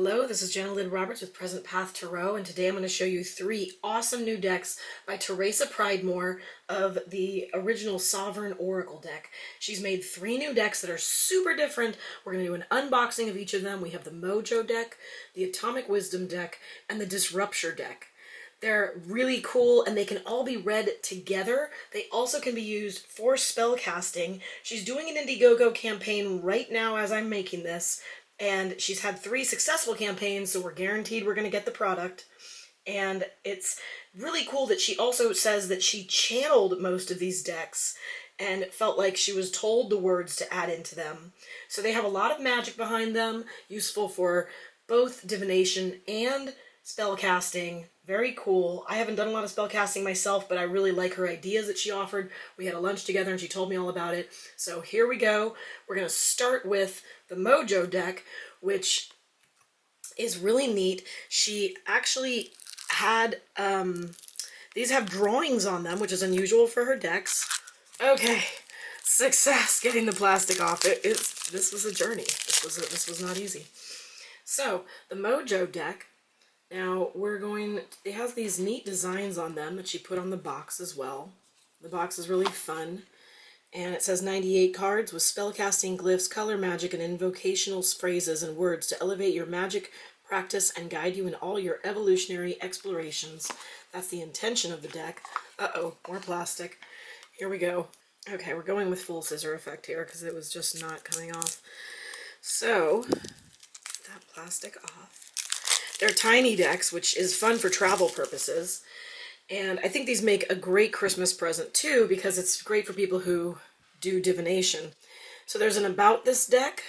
Hello, this is Jenna Roberts with Present Path Tarot, and today I'm going to show you 3 awesome new decks by Theresa Pridemore of the original Sovereign Oracle deck. She's made 3 new decks that are super different. We're going to do an unboxing of each of them. We have the Mojo deck, the Atomic Wisdom deck, and the Dis-rupture deck. They're really cool and they can all be read together. They also can be used for spell casting. She's doing an Indiegogo campaign right now as I'm making this. And she's had 3 successful campaigns, so we're guaranteed we're going to get the product. And it's really cool that she also says that she channeled most of these decks and felt like she was told the words to add into them. So they have a lot of magic behind them, useful for both divination and spell casting. Very cool. I haven't done a lot of spell casting myself, but I really like her ideas that she offered. We had a lunch together and she told me all about it. So here we go. We're going to start with the Mojo deck, which is really neat. She actually had, these have drawings on them, which is unusual for her decks. Okay, success getting the plastic off. This was a journey. This was not easy. So the Mojo deck, now it has these neat designs on them that she put on the box as well. The box is really fun. And it says 98 cards with spellcasting glyphs, color magic, and invocational phrases and words to elevate your magic practice and guide you in all your evolutionary explorations. That's the intention of the deck. Uh-oh, more plastic. Here we go. Okay, we're going with full scissor effect here because it was just not coming off. So, get that plastic off. They're tiny decks, which is fun for travel purposes. And I think these make a great Christmas present too, because it's great for people who do divination. So there's an about this deck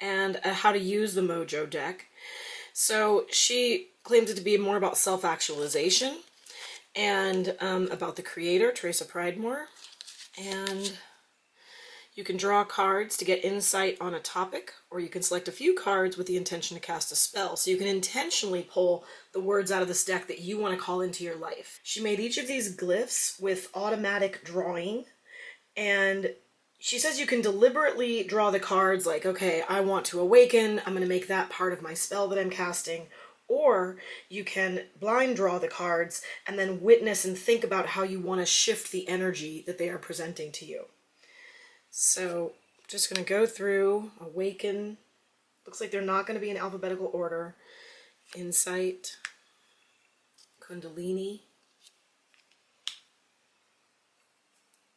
and a how to use the Mojo deck. So she claims it to be more about self-actualization and about the creator, Theresa Pridemore. And you can draw cards to get insight on a topic, or you can select a few cards with the intention to cast a spell. So you can intentionally pull the words out of this deck that you want to call into your life. She made each of these glyphs with automatic drawing, and she says you can deliberately draw the cards like, okay, I want to awaken, I'm going to make that part of my spell that I'm casting. Or you can blind draw the cards and then witness and think about how you want to shift the energy that they are presenting to you. So, just going to go through, awaken. Looks like they're not going to be in alphabetical order. Insight, Kundalini,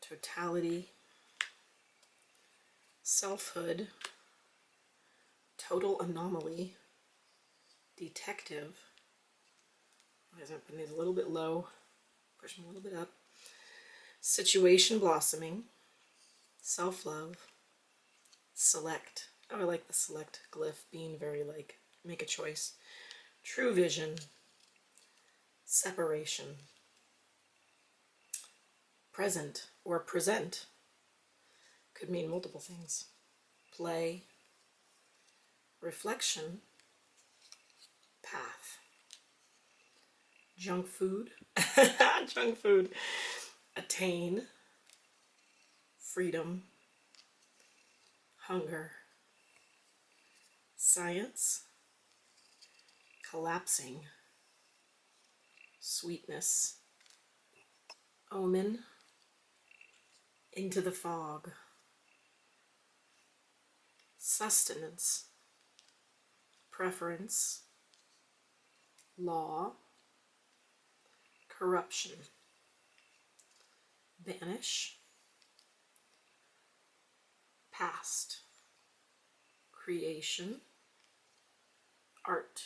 totality, selfhood, total anomaly, detective. I'm putting these a little bit low, push them a little bit up. Situation blossoming. Self-love, select. Oh, I like the select glyph being very like, make a choice. True vision, separation, present or present. Could mean multiple things. Play, reflection, path. Junk food, junk food. Attain, freedom, hunger, science, collapsing, sweetness, omen, into the fog, sustenance, preference, law, corruption, vanish, past, creation, art,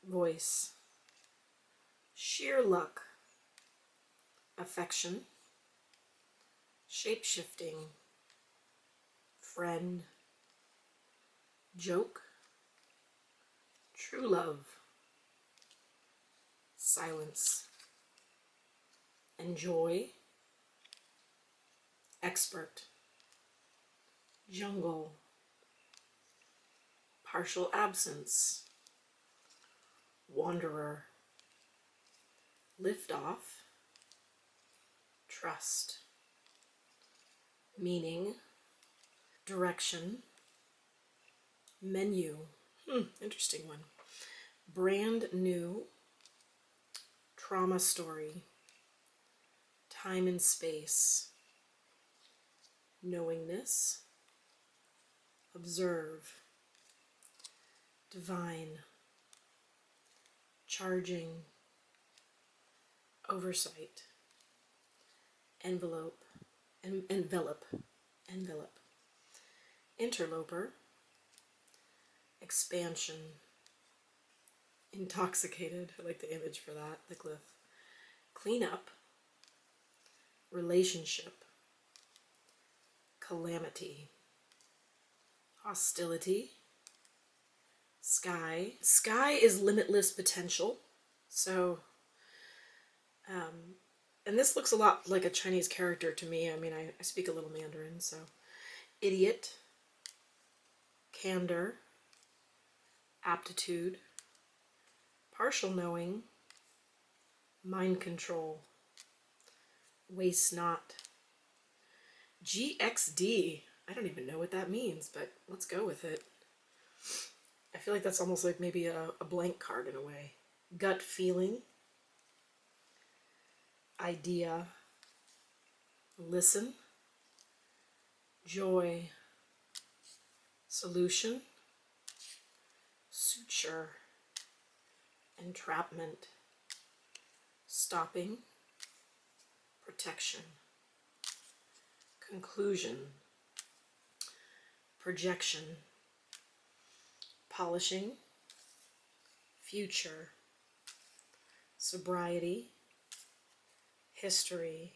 voice, sheer luck, affection, shape-shifting, friend, joke, true love, silence, enjoy, expert, jungle, partial absence, wanderer, lift off, trust, meaning, direction, menu, Interesting one. Brand new, trauma story, time and space, knowingness, observe, divine, charging, oversight, envelope, envelope, interloper, expansion, intoxicated, I like the image for that, the glyph, cleanup, relationship, calamity, hostility, sky. Sky is limitless potential. So, and this looks a lot like a Chinese character to me. I mean, I speak a little Mandarin, so. Idiot, candor, aptitude, partial knowing, mind control, waste not, GXD. I don't even know what that means, but let's go with it. I feel like that's almost like maybe a blank card in a way. Gut feeling, idea, listen, joy, solution, suture, entrapment, stopping, protection, conclusion, projection, polishing, future, sobriety, history,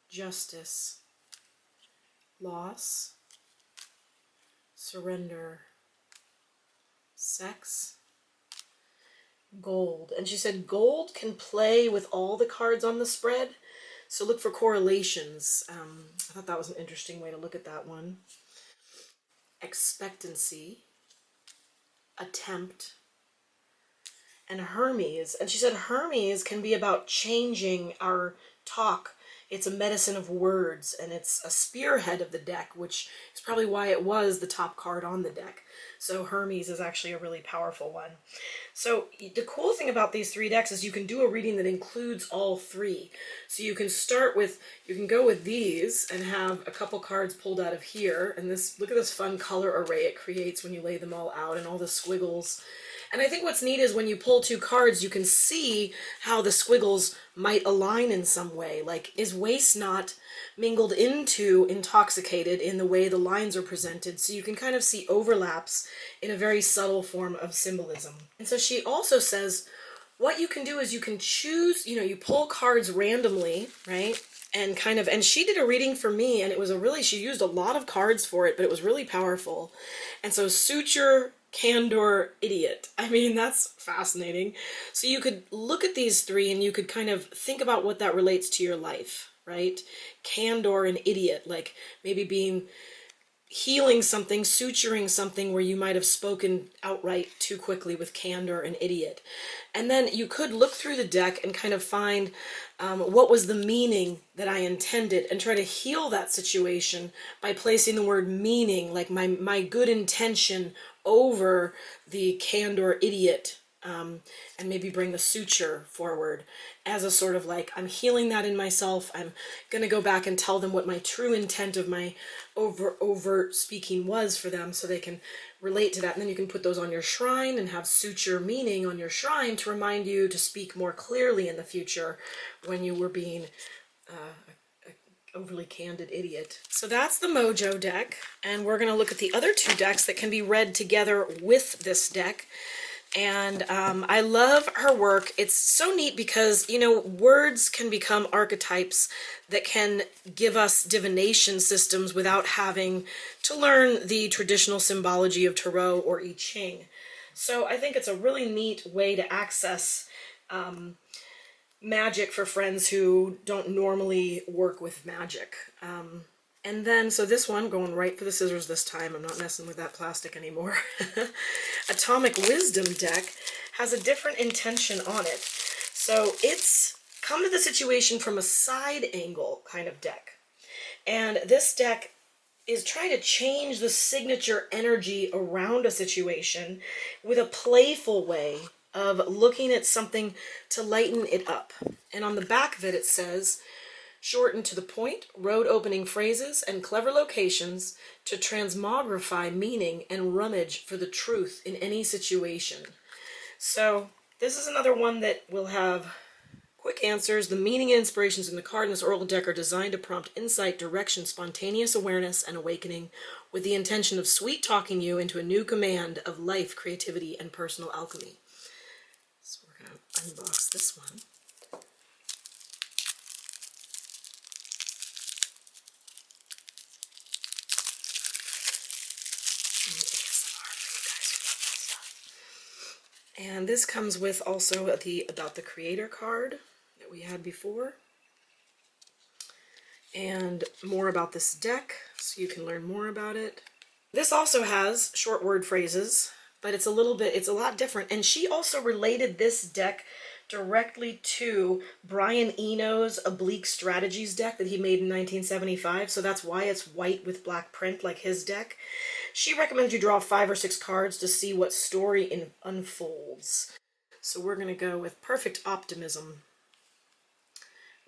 justice, loss, surrender, sex, gold. And she said gold can play with all the cards on the spread, so look for correlations. I thought that was an interesting way to look at that one. Expectancy, attempt, and Hermes. And she said Hermes can be about changing our talk. It's a medicine of words, and it's a spearhead of the deck, which is probably why it was the top card on the deck. So Hermes is actually a really powerful one. So the cool thing about these three decks is you can do a reading that includes all three. So you can start with, you can go with these and have a couple cards pulled out of here. And this, look at this fun color array it creates when you lay them all out and all the squiggles. And I think what's neat is when you pull two cards, you can see how the squiggles might align in some way. Like, is waste not mingled into intoxicated in the way the lines are presented? So you can kind of see overlaps in a very subtle form of symbolism. And so she also says, what you can do is you can choose, you pull cards randomly, right? And and she did a reading for me, and it was she used a lot of cards for it, but it was really powerful. And so suture, candor, idiot. I mean, that's fascinating. So you could look at these three and you could kind of think about what that relates to your life, right? Candor and idiot, like maybe healing something, suturing something where you might have spoken outright too quickly with candor and idiot. And then you could look through the deck and kind of find what was the meaning that I intended and try to heal that situation by placing the word meaning, like my good intention, over the candor idiot, and maybe bring the suture forward as a sort of like, I'm healing that in myself. I'm going to go back and tell them what my true intent of my overt speaking was for them so they can relate to that. And then you can put those on your shrine and have suture meaning on your shrine to remind you to speak more clearly in the future when you were being overly candid idiot. So that's the Mojo deck, and we're going to look at the other two decks that can be read together with this deck. And I love her work. It's so neat because, words can become archetypes that can give us divination systems without having to learn the traditional symbology of Tarot or I Ching. So I think it's a really neat way to access magic for friends who don't normally work with magic. And then, so this one, going right for the scissors this time, I'm not messing with that plastic anymore. Atomic Wisdom deck has a different intention on it. So it's come to the situation from a side angle kind of deck. And this deck is trying to change the signature energy around a situation with a playful way of looking at something to lighten it up. And on the back of it, it says, short and to the point, road opening phrases and clever locations to transmogrify meaning and rummage for the truth in any situation. So this is another one that will have quick answers. The meaning and inspirations in the card in this oracle deck are designed to prompt insight, direction, spontaneous awareness, and awakening with the intention of sweet talking you into a new command of life, creativity, and personal alchemy. So we're going to unbox this one. And this comes with also the About the Creator card that we had before. And more about this deck, so you can learn more about it. This also has short word phrases, but it's a lot different. And she also related this deck directly to Brian Eno's Oblique Strategies deck that he made in 1975. So that's why it's white with black print like his deck. She recommends you draw 5 or 6 cards to see what story unfolds. So we're going to go with Perfect Optimism,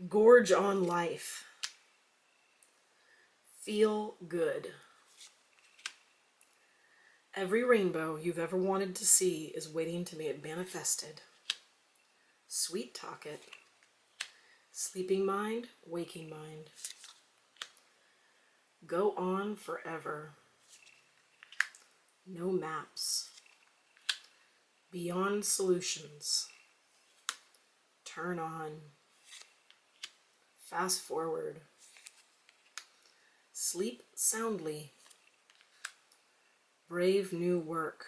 Gorge on Life, Feel Good. Every rainbow you've ever wanted to see is waiting to be manifested. Sweet Talk It, Sleeping Mind, Waking Mind. Go on forever. No maps. Beyond solutions. Turn on. Fast forward. Sleep soundly. Brave new work.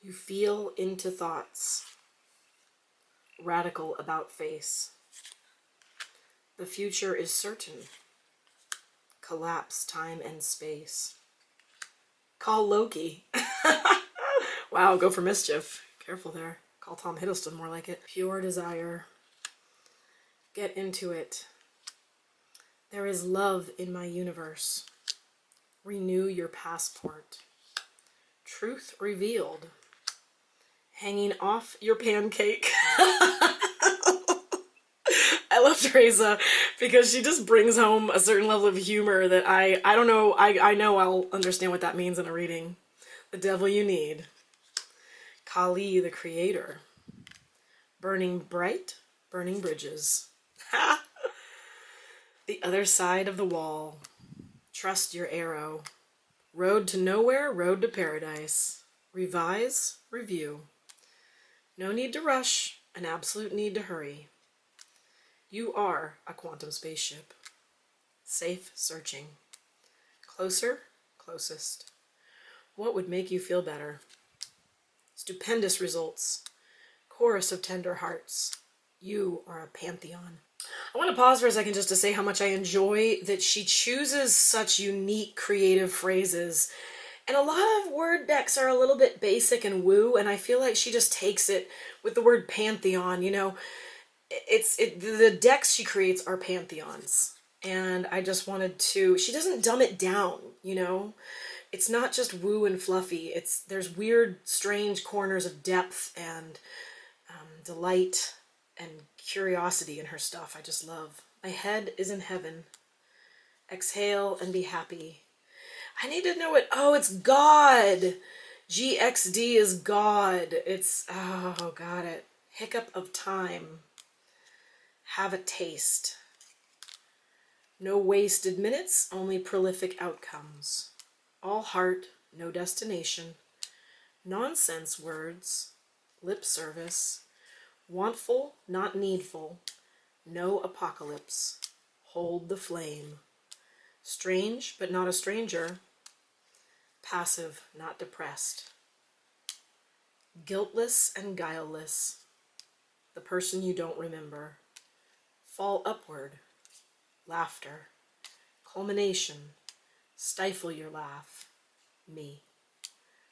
You feel into thoughts. Radical about face. The future is certain. Collapse time and space. Call Loki. Wow, go for mischief. Careful there. Call Tom Hiddleston, more like it. Pure desire. Get into it. There is love in my universe. Renew your passport. Truth revealed. Hanging off your pancake. I love Theresa because she just brings home a certain level of humor that I don't know, I know I'll understand what that means in a reading. The devil you need. Kali, the creator. Burning bright, burning bridges. The other side of the wall. Trust your arrow. Road to nowhere, road to paradise. Revise, review. No need to rush, an absolute need to hurry. You are a quantum spaceship. Safe searching. Closer, closest. What would make you feel better? Stupendous results. Chorus of tender hearts. You are a pantheon. I want to pause for a second just to say how much I enjoy that she chooses such unique creative phrases. And a lot of word decks are a little bit basic and woo, and I feel like she just takes it with the word pantheon, you know. The decks she creates are pantheons. And I just wanted to, she doesn't dumb it down, you know. It's not just woo and fluffy. There's weird, strange corners of depth and delight and curiosity in her stuff. I just love. My head is in heaven. Exhale and be happy. I need to know it. Oh, it's God. GXD is God. It's, oh, got it. Hiccup of time. Have a taste. No wasted minutes, only prolific outcomes. All heart, no destination. Nonsense words. Lip service. Wantful, not needful. No apocalypse. Hold the flame. Strange, but not a stranger. Passive, not depressed. Guiltless and guileless. The person you don't remember. Fall upward. Laughter. Culmination. Stifle your laugh. Me.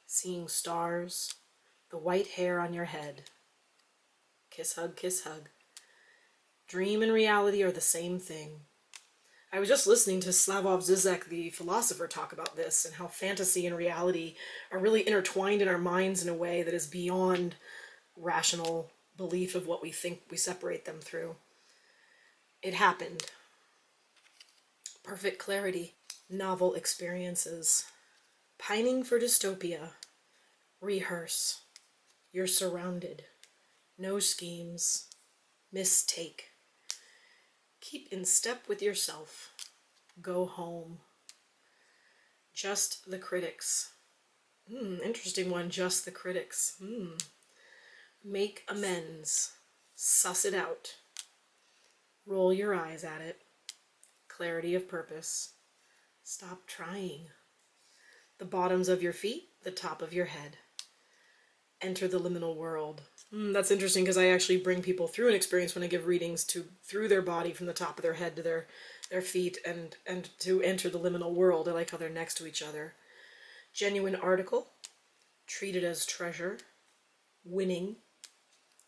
Seeing stars. The white hair on your head. Kiss, hug, kiss, hug. Dream and reality are the same thing. I was just listening to Slavoj Zizek, the philosopher, talk about this and how fantasy and reality are really intertwined in our minds in a way that is beyond rational belief of what we think we separate them through. It happened. Perfect clarity. Novel experiences. Pining for dystopia. Rehearse. You're surrounded. No schemes. Mistake. Keep in step with yourself. Go home. Just the critics. Interesting one, just the critics. Make amends. Suss it out. Roll your eyes at it. Clarity of purpose. Stop trying. The bottoms of your feet, the top of your head. Enter the liminal world. That's interesting because I actually bring people through an experience when I give readings through their body from the top of their head to their feet and to enter the liminal world. I like how they're next to each other. Genuine article. Treated as treasure. Winning.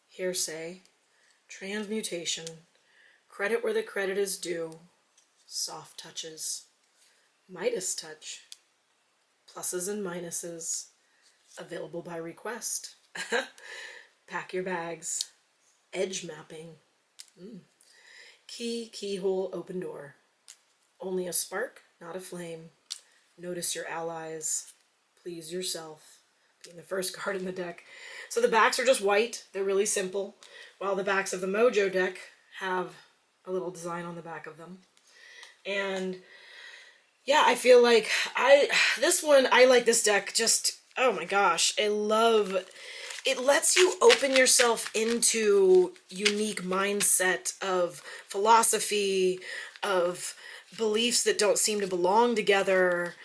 Hearsay. Transmutation. Credit where the credit is due. Soft touches. Midas touch. Pluses and minuses. Available by request. Pack your bags. Edge mapping. Keyhole, open door. Only a spark, not a flame. Notice your allies. Please yourself. Being the first card in the deck. So the backs are just white. They're really simple. While the backs of the Mojo deck have a little design on the back of them. And yeah, I feel like I like this deck just, oh my gosh, I love, it lets you open yourself into unique mindset of philosophy, of beliefs that don't seem to belong together.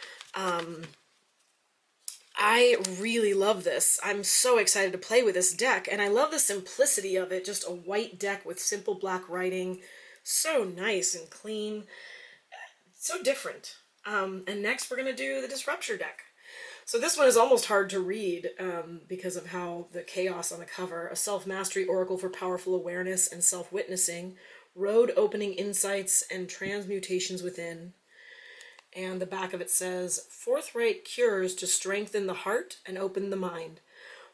I really love this. I'm so excited to play with this deck, and I love the simplicity of it. Just a white deck with simple black writing. So nice and clean. So different. And next we're going to do the Dis-rupture deck. So this one is almost hard to read because of how the chaos on the cover. A self-mastery oracle for powerful awareness and self-witnessing. Road opening insights and transmutations within. And the back of it says, forthright cures to strengthen the heart and open the mind.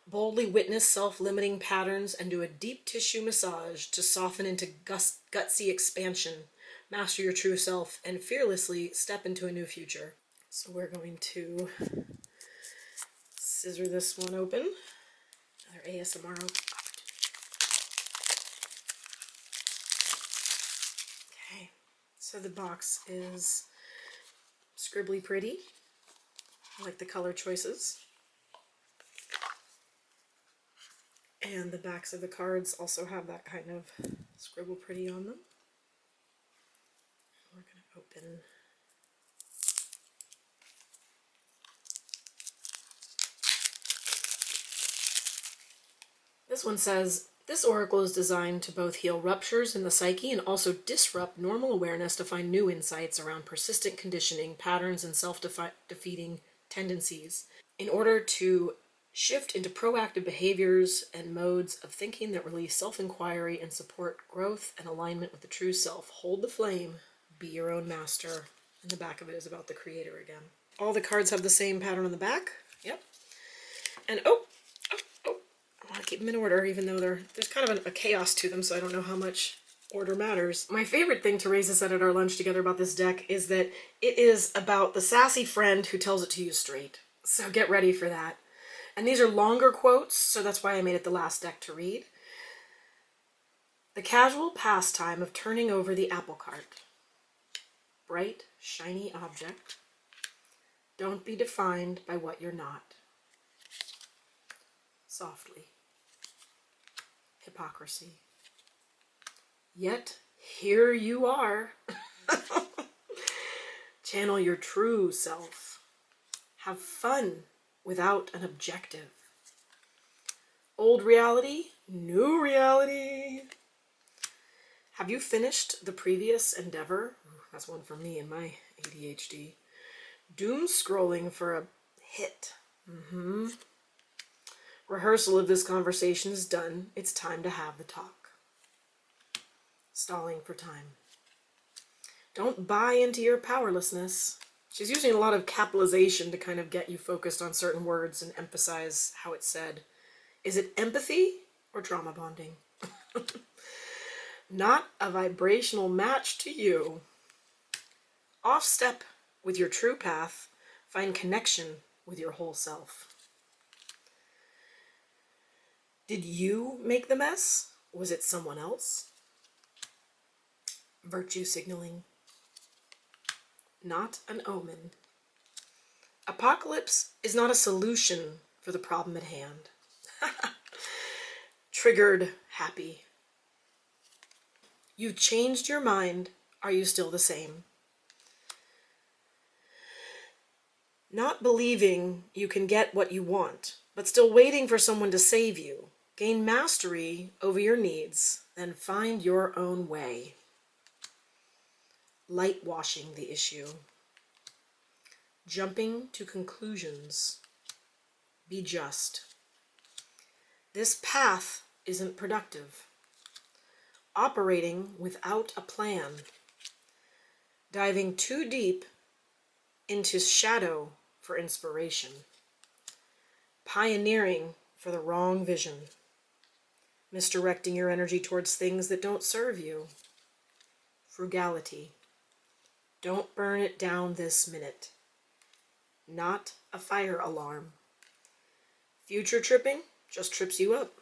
Boldly witness self-limiting patterns and do a deep tissue massage to soften into gutsy expansion. Master your true self and fearlessly step into a new future. So we're going to scissor this one open. Another ASMR open. Okay, so the box is scribbly pretty. I like the color choices. And the backs of the cards also have that kind of scribble pretty on them. We're going to open. This one says, this oracle is designed to both heal ruptures in the psyche and also disrupt normal awareness to find new insights around persistent conditioning, patterns, and self-defeating tendencies in order to shift into proactive behaviors and modes of thinking that release self-inquiry and support growth and alignment with the true self. Hold the flame. Be your own master. And the back of it is about the creator again. All the cards have the same pattern on the back. Yep. And I want to keep them in order, even though there's kind of a chaos to them, so I don't know how much order matters. My favorite thing Theresa said at our lunch together about this deck is that it is about the sassy friend who tells it to you straight. So get ready for that. And these are longer quotes, so that's why I made it the last deck to read. The casual pastime of turning over the apple cart. Bright, shiny object. Don't be defined by what you're not. Softly. Hypocrisy. Yet, here you are. Channel your true self. Have fun without an objective. Old reality, new reality. Have you finished the previous endeavor? Ooh, that's one for me and my ADHD. Doom scrolling for a hit. Rehearsal of this conversation is done. It's time to have the talk. Stalling for time. Don't buy into your powerlessness. She's using a lot of capitalization to kind of get you focused on certain words and emphasize how it's said. Is it empathy or trauma bonding? Not a vibrational match to you. Off step with your true path. Find connection with your whole self. Did you make the mess? Was it someone else? Virtue signaling. Not an omen. Apocalypse is not a solution for the problem at hand. Triggered happy. You've changed your mind. Are you still the same? Not believing you can get what you want, but still waiting for someone to save you. Gain mastery over your needs, then find your own way. Light washing the issue. Jumping to conclusions. Be just. This path isn't productive. Operating without a plan. Diving too deep into shadow for inspiration. Pioneering for the wrong vision. Misdirecting your energy towards things that don't serve you. Frugality. Don't burn it down this minute. Not a fire alarm. Future tripping just trips you up.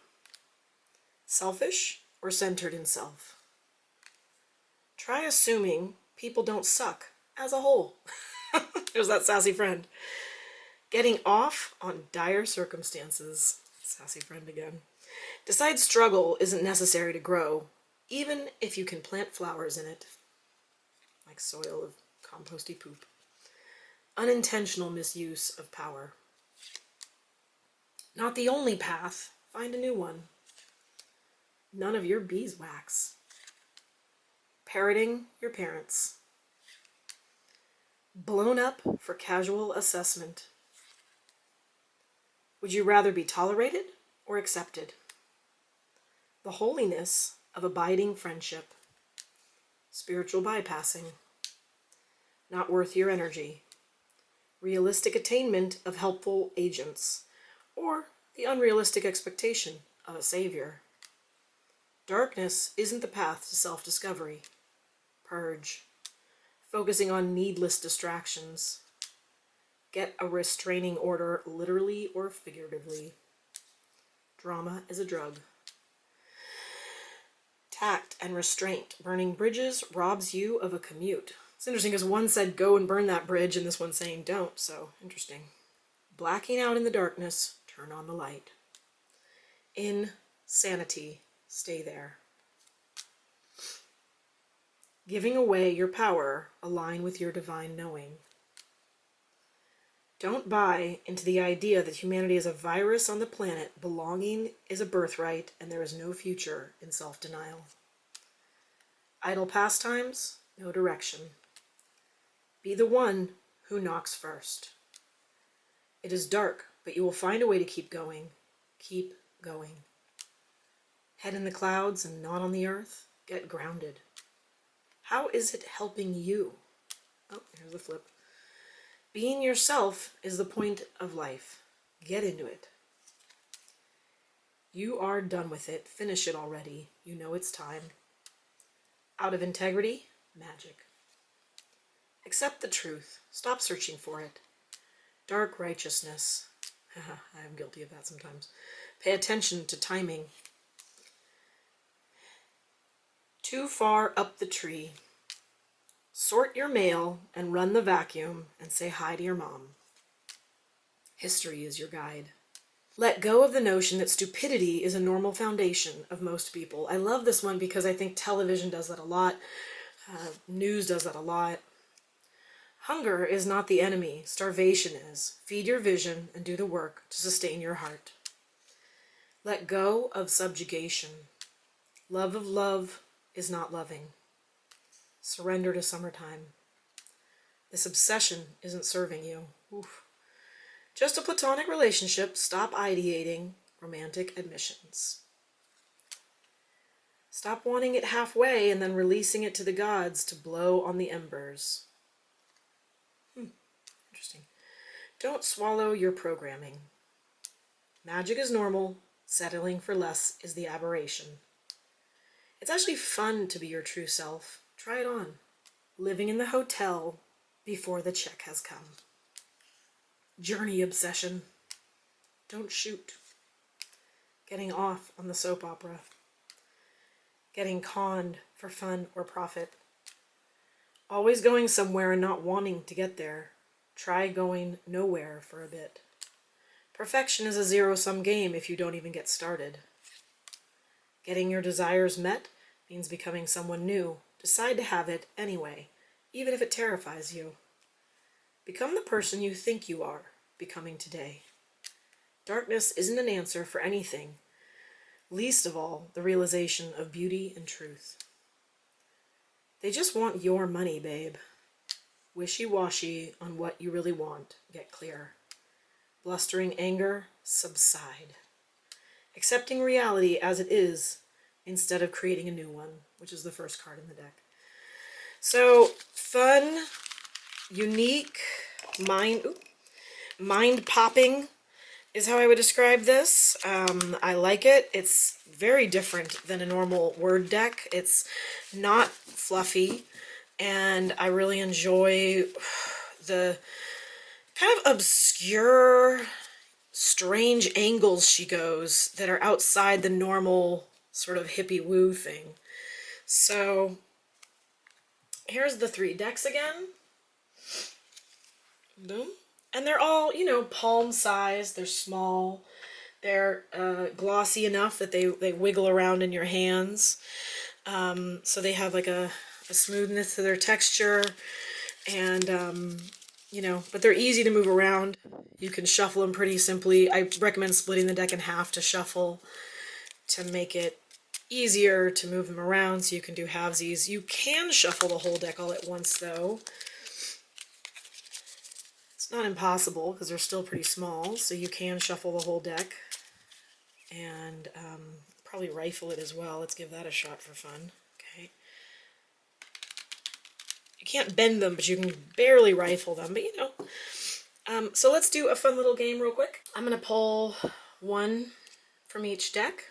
Selfish or centered in self. Try assuming people don't suck as a whole. There's that sassy friend. Getting off on dire circumstances. Sassy friend again. Decide struggle isn't necessary to grow, even if you can plant flowers in it. Like soil of composty poop. Unintentional misuse of power. Not the only path. Find a new one. None of your beeswax. Parroting your parents. Blown up for casual assessment. Would you rather be tolerated or accepted? The holiness of abiding friendship. Spiritual bypassing. Not worth your energy. Realistic attainment of helpful agents, or the unrealistic expectation of a savior. Darkness isn't the path to self-discovery. Purge. Focusing on needless distractions. Get a restraining order, literally or figuratively. Drama is a drug. Tact and restraint. Burning bridges robs you of a commute. It's interesting because one said go and burn that bridge and this one's saying don't, so interesting. Blacking out in the darkness, turn on the light. Insanity, stay there. Giving away your power, align with your divine knowing. Don't buy into the idea that humanity is a virus on the planet, belonging is a birthright, and there is no future in self-denial. Idle pastimes, no direction. Be the one who knocks first. It is dark, but you will find a way to keep going. Keep going. Head in the clouds and not on the earth. Get grounded. How is it helping you? Oh, here's the flip. Being yourself is the point of life. Get into it. You are done with it. Finish it already. You know it's time. Out of integrity, magic. Accept the truth. Stop searching for it. Dark righteousness. I am guilty of that sometimes. Pay attention to timing. Too far up the tree. Sort your mail and run the vacuum and say hi to your mom. History is your guide. Let go of the notion that stupidity is a normal foundation of most people. I love this one because I think television does that a lot. News does that a lot. Hunger is not the enemy. Starvation is. Feed your vision and do the work to sustain your heart. Let go of subjugation. Love of love is not loving. Surrender to summertime. This obsession isn't serving you. Oof. Just a platonic relationship. Stop ideating romantic admissions. Stop wanting it halfway and then releasing it to the gods to blow on the embers. Interesting. Don't swallow your programming. Magic is normal. Settling for less is the aberration. It's actually fun to be your true self. Try it on. Living in the hotel before the check has come. Journey obsession. Don't shoot. Getting off on the soap opera. Getting conned for fun or profit. Always going somewhere and not wanting to get there. Try going nowhere for a bit. Perfection is a zero-sum game if you don't even get started. Getting your desires met means becoming someone new. Decide to have it anyway, even if it terrifies you. Become the person you think you are becoming today. Darkness isn't an answer for anything, least of all the realization of beauty and truth. They just want your money, babe. Wishy-washy on what you really want, get clear. Blustering anger, subside. Accepting reality as it is instead of creating a new one, which is the first card in the deck. So, fun, unique, mind-popping is how I would describe this. I like it. It's very different than a normal word deck. It's not fluffy, and I really enjoy the kind of obscure, strange angles she goes that are outside the normal sort of hippie woo thing. So here's the 3 decks again. Boom. And they're all, you know, palm size. They're small. They're glossy enough that they wiggle around in your hands. So they have like a smoothness to their texture. And, you know, but they're easy to move around. You can shuffle them pretty simply. I recommend splitting the deck in half to shuffle to make it easier to move them around, so you can do halvesies. You can shuffle the whole deck all at once, though. It's not impossible, because they're still pretty small, so you can shuffle the whole deck. And probably rifle it as well. Let's give that a shot for fun. Okay. You can't bend them, but you can barely rifle them, but you know. So let's do a fun little game real quick. I'm going to pull 1 from each deck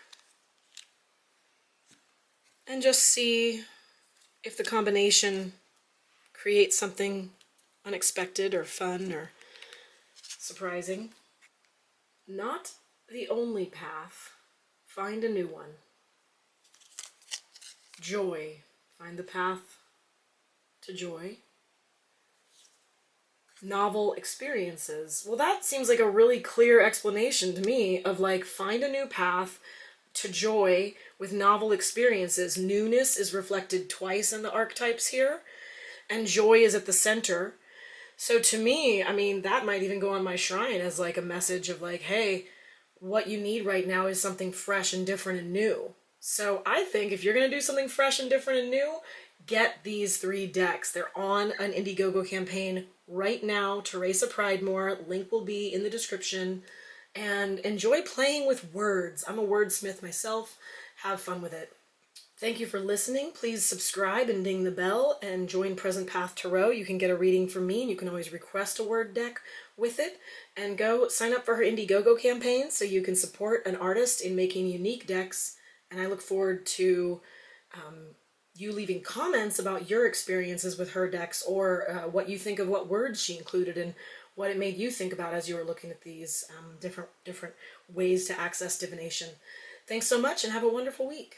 and just see if the combination creates something unexpected or fun or surprising. Not the only path. Find a new one. Joy. Find the path to joy. Novel experiences. Well, that seems like a really clear explanation to me of like, find a new path to joy with novel experiences. Newness is reflected twice in the archetypes here, and joy is at the center. So to me, I mean, that might even go on my shrine as like a message of like, hey, what you need right now is something fresh and different and new. So I think if you're going to do something fresh and different and new, get these 3 decks. They're on an Indiegogo campaign right now. Theresa Pridemore. Link will be in the description. And enjoy playing with words. I'm a wordsmith myself. Have fun with it. Thank you for listening. Please subscribe and ding the bell and join Present Path Tarot. You can get a reading from me, and you can always request a word deck with it. And go sign up for her Indiegogo campaign so you can support an artist in making unique decks. And I look forward to you leaving comments about your experiences with her decks, or what you think of what words she included and what it made you think about as you were looking at these different ways to access divination. Thanks so much and have a wonderful week.